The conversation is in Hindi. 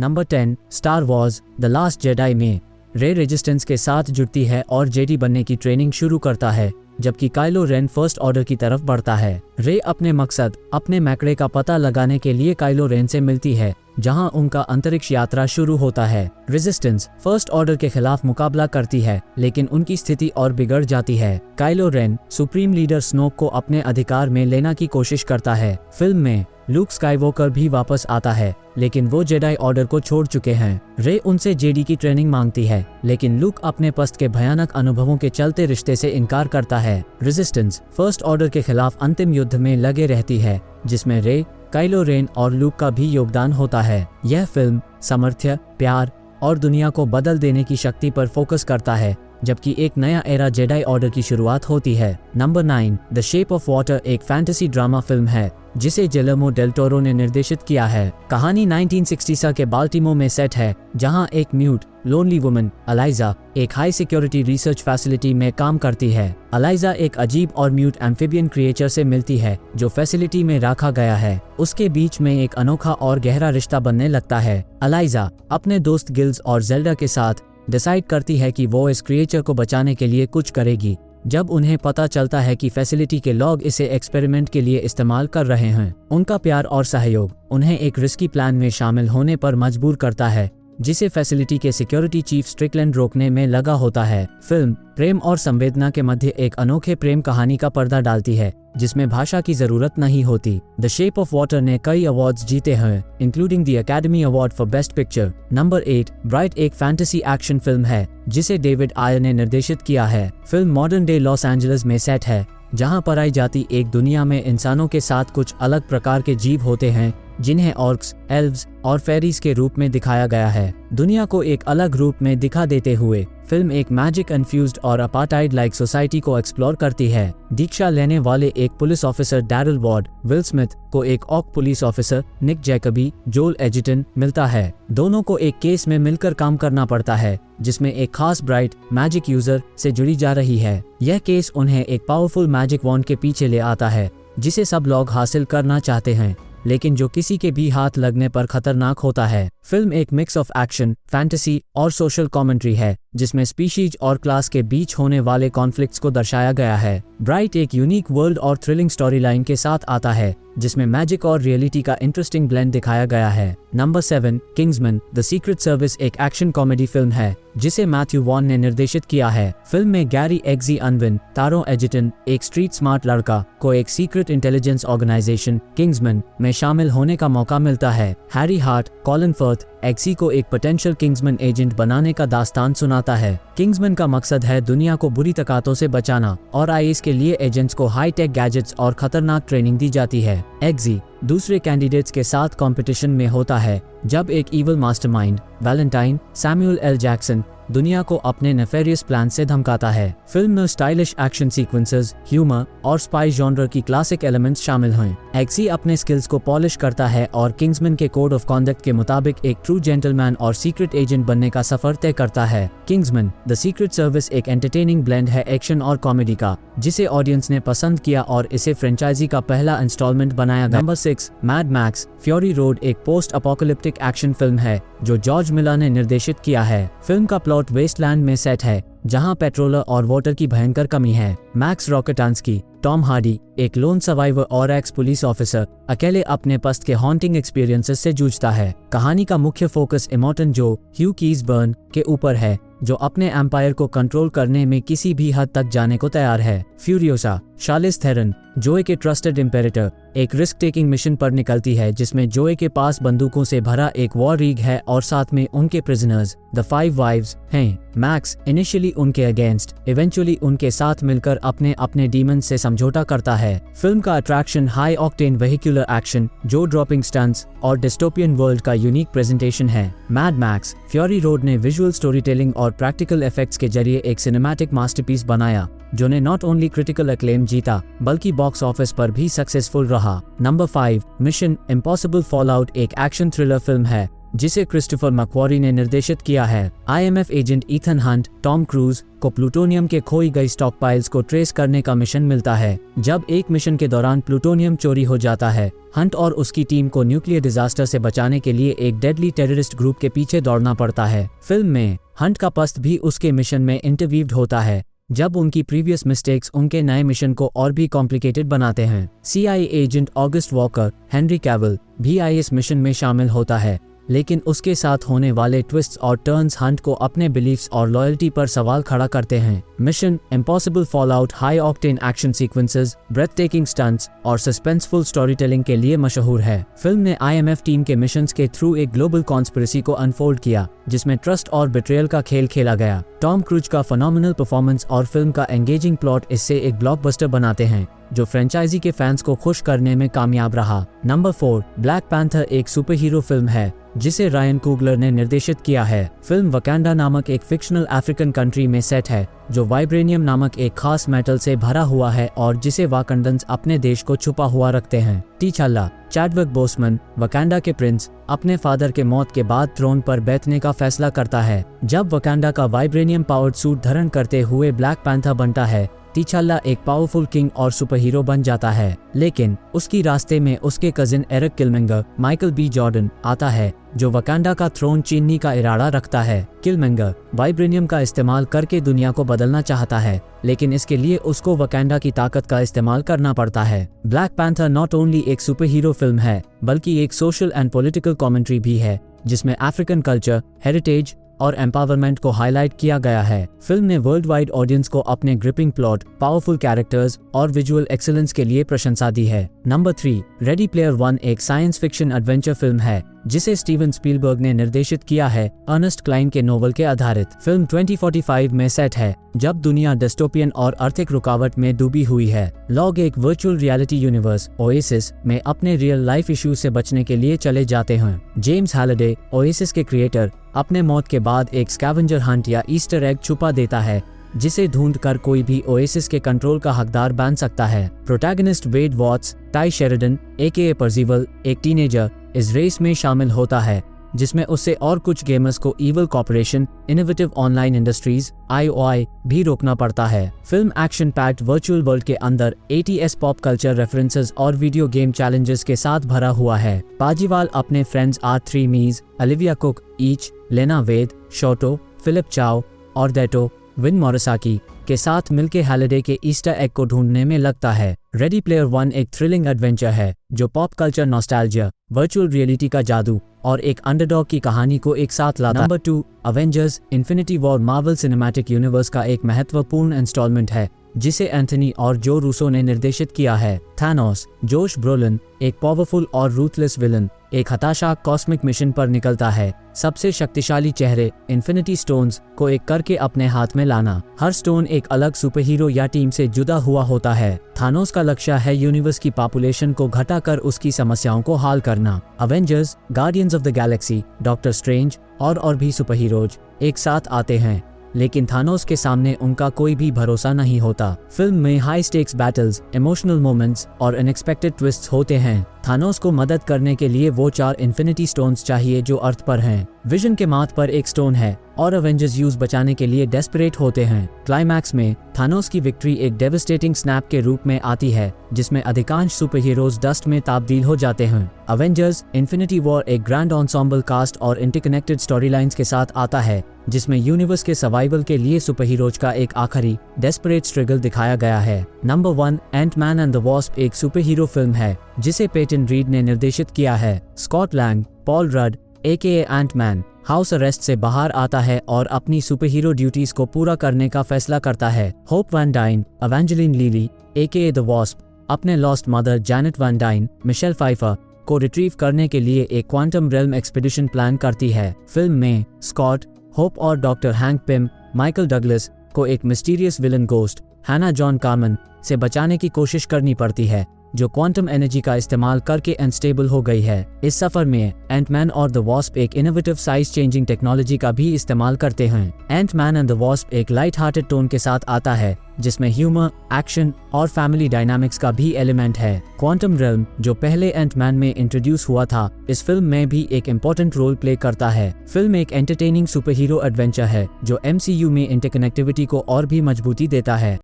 Number 10 star Wars the last Jedi में रे रेजिस्टेंस के साथ जुड़ती है और जेडी बनने की ट्रेनिंग शुरू करता है, जबकि काइलो रेन फर्स्ट ऑर्डर की तरफ बढ़ता है। रे अपने मकसद अपने मैकड़े का पता लगाने के लिए काइलो रेन से मिलती है, जहां उनका अंतरिक्ष यात्रा शुरू होता है। रेजिस्टेंस फर्स्ट ऑर्डर के खिलाफ मुकाबला करती है, लेकिन उनकी स्थिति और बिगड़ जाती है। काइलो रेन सुप्रीम लीडर स्नोक को अपने अधिकार में लेने की कोशिश करता है। फिल्म में लूक स्काईवॉकर भी वापस आता है, लेकिन वो जेडाई ऑर्डर को छोड़ चुके हैं। रे उनसे जेडी की ट्रेनिंग मांगती है, लेकिन लूक अपने पस्त के भयानक अनुभवों के चलते रिश्ते से इनकार करता है। रेजिस्टेंस फर्स्ट ऑर्डर के खिलाफ अंतिम युद्ध में लगे रहती है, जिसमें रे, काइलो रेन और लूक का भी योगदान होता है। यह फिल्म सामर्थ्य, प्यार और दुनिया को बदल देने की शक्ति पर फोकस करता है, जबकि एक नया एरा जेडाई ऑर्डर की शुरुआत होती है। Number 9 the shape of water एक फैंटेसी ड्रामा फिल्म है, जिसे गिलेर्मो डेल टोरो ने निर्देशित किया है। कहानी 1960 के बाल्टिमोर में सेट है, जहां एक म्यूट लोनली वुमन अलाइजा एक हाई सिक्योरिटी रिसर्च फैसिलिटी में काम करती है। अलाइजा एक अजीब और म्यूट एम्फिबियन क्रिएचर से मिलती है, जो फैसिलिटी में रखा गया है। उसके बीच में एक अनोखा और गहरा रिश्ता बनने लगता है। अलाइजा अपने दोस्त गिल्स और जेल्डा के साथ डिसाइड करती है कि वो इस क्रिएचर को बचाने के लिए कुछ करेगी। जब उन्हें पता चलता है कि फैसिलिटी के लोग इसे एक्सपेरिमेंट के लिए इस्तेमाल कर रहे हैं, उनका प्यार और सहयोग उन्हें एक रिस्की प्लान में शामिल होने पर मजबूर करता है, जिसे फैसिलिटी के सिक्योरिटी चीफ स्ट्रिकलैंड रोकने में लगा होता है। फिल्म प्रेम और संवेदना के मध्य एक अनोखे प्रेम कहानी का पर्दा डालती है, जिसमें भाषा की जरूरत नहीं होती। द शेप ऑफ वाटर ने कई अवार्ड्स जीते हैं, including the academy award for best picture. Number 8 bright एक फैंटेसी एक्शन फिल्म है, जिसे डेविड आयर ने निर्देशित किया है। Film modern day Los Angeles में सेट है, जहां पाई जाती एक दुनिया में इंसानों के साथ कुछ अलग प्रकार के जीव होते हैं, जिन्हें ऑर्क्स, एल्व्स और फेरीज के रूप में दिखाया गया है। दुनिया को एक अलग रूप में दिखा देते हुए फिल्म एक मैजिक इन्फ्यूज्ड और अपार्टाइड लाइक सोसाइटी को एक्सप्लोर करती है। दीक्षा लेने वाले एक police officer Daryl Ward Will Smith को एक ऑक पुलिस ऑफिसर निक जैकबी जोल एजिटन मिलता है। दोनों को एक केस में मिलकर काम करना पड़ता है, जिसमें एक खास ब्राइट मैजिक यूजर से जुड़ी जा रही है। यह केस उन्हें एक पावरफुल मैजिक वॉन्ड के पीछे ले आता है, जिसे सब लोग हासिल करना चाहते हैं, लेकिन जो किसी के भी हाथ लगने पर खतरनाक होता है। फिल्म एक मिक्स ऑफ एक्शन, फैंटेसी और सोशल कमेंट्री है, जिसमें स्पीशीज और क्लास के बीच होने वाले कॉन्फ्लिक्ट्स को दर्शाया गया है। ब्राइट एक यूनिक वर्ल्ड और थ्रिलिंग स्टोरी लाइन के साथ आता है, जिसमें मैजिक और रियलिटी का इंटरेस्टिंग ब्लेंड दिखाया गया है। Number 7 Kingsman the secret service एक एक्शन कॉमेडी फिल्म है, जिसे मैथ्यू वॉन ने निर्देशित किया है। फिल्म में गैरी एग्जी अनविन तारो एजिटन एक स्ट्रीट स्मार्ट लड़का को एक सीक्रेट इंटेलिजेंस ऑर्गेनाइजेशन किंग्समैन में शामिल होने का मौका मिलता है। Harry Hart Colin Firth Eggsy को एक पोटेंशियल किंग्समैन एजेंट बनाने का दास्तान सुनाता है। किंग्समैन का मकसद है दुनिया को बुरी ताकतों से बचाना, और आईएस के लिए एजेंट्स को हाई टेक गैजेट्स और खतरनाक ट्रेनिंग दी जाती है। एक्सी दूसरे कैंडिडेट्स के साथ कंपटीशन में होता है, जब एक evil mastermind Valentine Samuel L Jackson दुनिया को अपने नेफेरियस प्लान से धमकाता है। फिल्म में स्टाइलिश एक्शन सीक्वेंसेस, ह्यूमर और स्पाई जॉनर की क्लासिक एलिमेंट्स शामिल हैं। एक्सी अपने स्किल्स को पॉलिश करता है और किंग्समैन के कोड ऑफ कॉन्डक्ट के मुताबिक एक ट्रू जेंटलमैन और सीक्रेट एजेंट बनने का सफर तय करता है। किंग्समैन द सीक्रेट सर्विस एक एंटरटेनिंग ब्लेंड है एक्शन और कॉमेडी का, जिसे ऑडियंस ने पसंद किया और इसे फ्रेंचाइजी का पहला इंस्टॉलमेंट बनाया गया। Number 6 mad max fury road एक पोस्ट अपोकलिप्टिक एक्शन फिल्म है, जो जॉर्ज मिलर ने निर्देशित किया है। फिल्म का प्लॉट वेस्टलैंड में सेट है, जहां पेट्रोल और वाटर की भयंकर कमी है। मैक्स रॉकेटांस्की टॉम हार्डी एक लोन सर्वाइवर और एक्स पुलिस ऑफिसर अकेले अपने पस्त के हॉन्टिंग एक्सपीरियंसेस से जूझता है। कहानी का मुख्य फोकस इमोर्टन जो ह्यू कीसबर्न के ऊपर है, जो अपने एम्पायर को कंट्रोल करने में किसी भी हद तक जाने को तैयार है। फ्यूरियोसा शार्लिस थेरन जोए के ट्रस्टेड इम्पेरेटर एक रिस्क टेकिंग मिशन पर निकलती है, जिसमें जोए के पास बंदूकों से भरा एक वॉर रीग है और साथ में उनके प्रिजनर्स द 5 वाइव्स हैं। मैक्स इनिशियली उनके अगेंस्ट, इवेंचुअली उनके साथ मिलकर अपने अपने डीमंस से समझौता करता है। फिल्म का attraction high octane vehicular action, जो ड्रॉपिंग स्टंट्स और डिस्टोपियन वर्ल्ड का यूनिक प्रेजेंटेशन है। मैड मैक्स फ्यूरी रोड ने विजुअल स्टोरी टेलिंग और प्रैक्टिकल इफेक्ट्स के जरिए एक सिनेमैटिक मास्टरपीस बनाया, जो ने नॉट ओनली क्रिटिकल अक्लेम जीता, बल्कि बॉक्स ऑफिस पर भी सक्सेसफुल रहा। नंबर 5 मिशन इम्पॉसिबल फॉलआउट एक एक्शन थ्रिलर फिल्म है, जिसे क्रिस्टोफर मैक्वारी ने निर्देशित किया है। IMF agent Ethan Hunt, Tom cruise को प्लूटोनियम के खोई गई स्टॉकपाइल्स को ट्रेस करने का मिशन मिलता है। जब एक मिशन के दौरान प्लूटोनियम चोरी हो जाता है, हंट और उसकी टीम को न्यूक्लियर डिजास्टर से बचाने के लिए एक डेडली टेररिस्ट ग्रुप के पीछे दौड़ना पड़ता है। फिल्म में हंट का पस्त भी उसके मिशन में इंटरवीव्ड होता है, जब उनकी प्रीवियस मिस्टेक्स उनके नए मिशन को और भी कॉम्प्लिकेटेड बनाते हैं। CIA agent August walker, Henry Cavill भी इस मिशन में शामिल होता है, लेकिन उसके साथ होने वाले ट्विस्ट्स और टर्न्स हंट को अपने बिलीफ्स और लॉयल्टी पर सवाल खड़ा करते हैं। Mission impossible fallout high octane action sequences, ब्रेथटेकिंग stunts और सस्पेंसफुल स्टोरी टेलिंग के लिए मशहूर है। फिल्म ने IMF टीम के मिशंस के थ्रू एक ग्लोबल कॉन्स्पिरेसी को अनफोल्ड किया, जिसमें ट्रस्ट और बिट्रेयल का खेल खेला गया। टॉम क्रूज का फिनोमिनल परफॉर्मेंस और फिल्म का एंगेजिंग प्लॉट इससे एक ब्लॉकबस्टर बनाते हैं, जो फ्रेंचाइजी के फैंस को खुश करने में कामयाब रहा। नंबर 4, ब्लैक पैंथर एक सुपर हीरो फिल्म है जिसे रायन कुगलर ने निर्देशित किया है। फिल्म वकांडा नामक एक फिक्शनल अफ्रीकन कंट्री में सेट है, जो वाइब्रेनियम नामक एक खास मेटल से भरा हुआ है और जिसे वाकंडन्स अपने देश को छुपा हुआ रखते हैं। टीचाला, चैडविक बोसमन, वकांडा के प्रिंस, अपने फादर के मौत के बाद थ्रोन पर बैठने का फैसला करता है। जब वकांडा का वाइब्रेनियम पावर्ड सूट धारण करते हुए ब्लैक पैंथर बनता है, टीचाला एक पावरफुल किंग और सुपर हीरो बन जाता है, लेकिन उसकी रास्ते में उसके cousin Erik Killmonger, Michael B Jordan आता है, जो वकांडा का थ्रोन छीनने का इरादा रखता है। किलमेंगर वाइब्रेनियम का इस्तेमाल करके दुनिया को बदलना चाहता है, लेकिन इसके लिए उसको वकांडा की ताकत का इस्तेमाल करना पड़ता है। ब्लैक पैंथर नॉट ओनली एक सुपर हीरो फिल्म है, बल्कि एक सोशल एंड पॉलिटिकल कमेंट्री भी है, जिसमें अफ्रीकन कल्चर, हेरिटेज और एम्पावरमेंट को हाईलाइट किया गया है। फिल्म ने वर्ल्ड वाइड ऑडियंस को अपने ग्रिपिंग प्लॉट, पावरफुल कैरेक्टर्स और विजुअल एक्सीलेंस के लिए प्रशंसा दी है। नंबर 3, रेडी प्लेयर वन एक साइंस फिक्शन एडवेंचर फिल्म है जिसे स्टीवन स्पीलबर्ग ने निर्देशित किया है, अर्नेस्ट क्लाइन के नोवेल के आधारित। फिल्म 2045 में सेट है, जब दुनिया डिस्टोपियन और आर्थिक रुकावट में डूबी हुई है। लॉग एक वर्चुअल रियलिटी यूनिवर्स ओएसिस में अपने रियल लाइफ इश्यूज से बचने के लिए चले जाते हैं। जेम्स हैलिडे, ओएसिस के क्रिएटर, अपने मौत के बाद एक स्कैवेंजर हंट या ईस्टर एग छुपा देता है, जिसे ढूंढकर कोई भी ओएसिस के कंट्रोल का हकदार बन सकता है। Protagonist Wade Watts, Tye Sheridan AKA Percival, एक टीनेजर, इस रेस में शामिल होता है, जिसमें उससे और कुछ गेमर्स को evil corporation, innovative online industries IOI भी रोकना पड़ता है। Film action packed virtual world के अंदर 80s पॉप कल्चर रेफरेंसेस और वीडियो गेम चैलेंजेस के साथ भरा हुआ है। पाजीवाल अपने फ्रेंड्स R3 मीज, ओलिविया कुक, ईच, लेना वेद, शोटो, फिलिप चाओ और डेटो विन मोरिसाकी के साथ मिलकर हैलिडे के ईस्टर एग को ढूंढने में लगता है। रेडी प्लेयर वन एक थ्रिलिंग एडवेंचर है जो pop culture nostalgia, virtual reality का जादू और एक अंडरडॉग की कहानी को एक साथ लाता है। Number 2, Avengers infinity war Marvel cinematic universe का एक महत्वपूर्ण इंस्टॉलमेंट है, जिसे एंथनी और जो रूसो ने निर्देशित किया है। थानोस, जोश ब्रोलिन, एक पावरफुल और रूथलेस विलन, एक हताशाक कॉस्मिक मिशन पर निकलता है, सबसे शक्तिशाली चेहरे इन्फिनिटी स्टोन्स को एक करके अपने हाथ में लाना। हर स्टोन एक अलग सुपर हीरो या टीम से जुदा हुआ होता है। थानोस का लक्ष्य है यूनिवर्स की पॉपुलेशन को घटाकर उसकी समस्याओं को हल करना। Avengers, guardians of the Galaxy, doctor strange और भी सुपर हीरोज एक साथ आते हैं, लेकिन थानोस के सामने उनका कोई भी भरोसा नहीं होता। फिल्म में high stakes battles, emotional moments और अनएक्सपेक्टेड ट्विस्ट्स होते हैं। थानोस को मदद करने के लिए वो 4 इन्फिनिटी स्टोन्स चाहिए जो अर्थ पर हैं। विजन के माथ पर एक स्टोन है और अवेंजर्स यूज बचाने के लिए डेस्परेट होते हैं। क्लाइमैक्स में थानोस की विक्ट्री एक डेविस्टेटिंग स्नैप के रूप में आती है, जिसमें अधिकांश सुपर हीरोज डस्ट में तब्दील हो जाते हैं। अवेंजर्स इन्फिनिटी वॉर एक ग्रैंड एंसेम्बल कास्ट और इंटरकनेक्टेड स्टोरीलाइंस के साथ आता है, जिसमें यूनिवर्स के सर्वाइवल के लिए सुपर हीरोज का एक आखिरी डेस्परेट स्ट्रगल दिखाया गया है। Number 1, Ant Man and the Wasp एक सुपर हीरो फिल्म है जिसे पेटन रीड ने निर्देशित किया है। Scott Lang, Paul Rudd AKA Ant Man house arrest से बाहर आता है और अपनी सुपर हीरो ड्यूटीज को पूरा करने का फैसला करता है। Hope van Dyne, Evangeline Lilly AKA the Wasp, अपने lost mother Janet van Dyne, Michelle Pfeiffer को रिट्रीव करने के लिए एक क्वांटम रेल्म एक्सपीडिशन प्लान करती है। फिल्म में स्कॉट, होप और doctor hang Pym Michael Douglas को एक मिस्टीरियस विलन गोस्ट हैना जॉन कार्मन से बचाने की कोशिश करनी पड़ती है, जो क्वांटम एनर्जी का इस्तेमाल करके अनस्टेबल हो गई है। इस सफर में एंटमैन और द वॉस्प एक इनोवेटिव साइज चेंजिंग टेक्नोलॉजी का भी इस्तेमाल करते हैं। एंटमैन एंड द वॉस्प एक लाइट हार्टेड टोन के साथ आता है, जिसमें ह्यूमर, एक्शन और फैमिली डायनामिक्स का भी एलिमेंट है। क्वांटम रेल्म, जो पहले एंटमैन में इंट्रोड्यूस हुआ था, इस फिल्म में भी एक इम्पोर्टेंट रोल प्ले करता है। फिल्म एक एंटरटेनिंग सुपर हीरो एडवेंचर है जो MCU में इंटरकनेक्टिविटी को और भी मजबूती देता है।